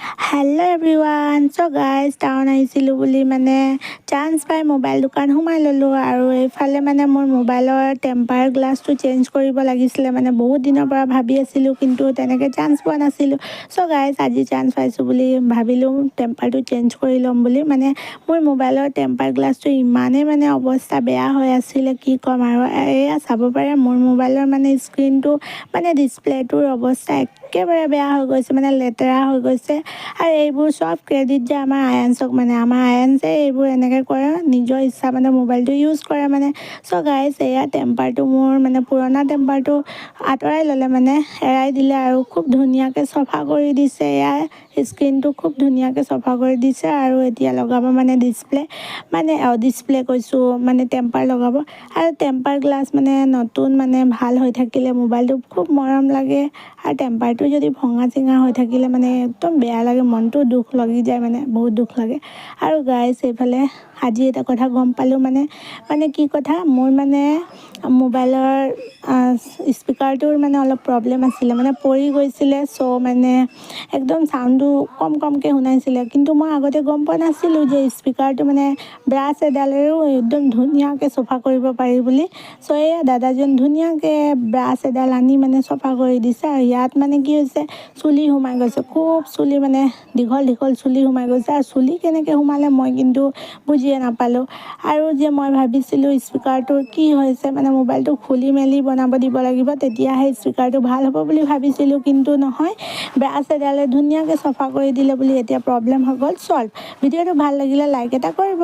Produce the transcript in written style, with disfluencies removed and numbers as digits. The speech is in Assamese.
Hello' everyone. So' guys town আহিছিলোঁ বুলি মানে চান্স পাই মোবাইল দোকান সোমাই ল'লোঁ আৰু এইফালে মানে মোৰ মোবাইলৰ টেম্পাৰ গ্লাছটো চেঞ্জ কৰিব লাগিছিলে। মানে বহুত দিনৰ পৰা ভাবি আছিলোঁ কিন্তু তেনেকৈ চান্স পোৱা নাছিলোঁ। চ' গাইজ আজি চান্স পাইছোঁ বুলি ভাবিলোঁ টেম্পাৰটো চেঞ্জ কৰি ল'ম বুলি। মানে মোৰ মোবাইলৰ টেম্পাৰ গ্লাছটো ইমানেই মানে অৱস্থা বেয়া হৈ আছিলে কি ক'ম আৰু। এয়া চাব পাৰে মোৰ মোবাইলৰ মানে স্ক্ৰীনটো মানে ডিছপ্লেটোৰ অৱস্থা একেবাৰে বেয়া হৈ গৈছে, মানে লেতেৰা হৈ গৈছে। আৰু এইবোৰ চব ক্ৰেডিট যে আমাৰ আয়ানছক, মানে আমাৰ আয়ানছে এইবোৰ এনেকৈ কৰে, নিজৰ ইচ্ছা মানে মোবাইলটো ইউজ কৰে মানে। চ' গাইজ এয়া টেম্পাৰটো মোৰ মানে পুৰণা টেম্পাৰটো আঁতৰাই ল'লে, মানে এৰাই দিলে আৰু খুব ধুনীয়াকৈ চফা কৰি দিছে। এয়া স্ক্ৰীনটো খুব ধুনীয়াকৈ চফা কৰি দিছে আৰু এতিয়া লগাব মানে ডিছপ্লে কৈছোঁ মানে টেম্পাৰ লগাব। আৰু টেম্পাৰ গ্লাছ মানে নতুন মানে ভাল হৈ থাকিলে মোবাইলটো খুব মৰম লাগে, আৰু টেম্পাৰটো যদি ভঙা চিঙা হৈ থাকিলে মানে একদম বেয়া লাগে, মনটো দুখ লাগি যায়, মানে বহুত দুখ লাগে। আৰু গাইজ এইফালে আজি এটা কথা গম পালোঁ, মানে কি কথা, মোৰ মানে মোবাইলৰ স্পীকাৰটোৰ মানে অলপ প্ৰব্লেম আছিলে, মানে পৰি গৈছিলে। চ' মানে একদম চাউণ্ডটো কমকৈ শুনাইছিলে, কিন্তু মই আগতে গম পোৱা নাছিলোঁ যে স্পীকাৰটো মানে ব্ৰাছ এডালেৰেও একদম ধুনীয়াকৈ চফা কৰিব পাৰি বুলি। চ' এয়া দাদাজন ধুনীয়াকৈ ব্ৰাছ এডাল আনি মানে চফা কৰি দিছে। আৰু ইয়াত মানে কি হৈছে, চুলি সোমাই গৈছে, খুব চুলি মানে দীঘল চুলি সোমাই গৈছে। আৰু চুলি কেনেকৈ সোমালে মই কিন্তু বুজিয়ে নাপালোঁ। আৰু যে মই ভাবিছিলোঁ স্পীকাৰটোৰ কি হৈছে, মানে মোবাইলটো খুলি মেলি বনাব দিব লাগিব, তেতিয়াহে স্পীকাৰটো ভাল হ'ব বুলি ভাবিছিলোঁ, কিন্তু নহয়, ব্ৰাছ এডালে ধুনীয়াকৈ চফা কৰি দিলে বুলি এতিয়া প্ৰব্লেম হৈ গ'ল ছল্ভ। ভিডিঅ'টো ভাল লাগিলে লাইক এটা কৰিব।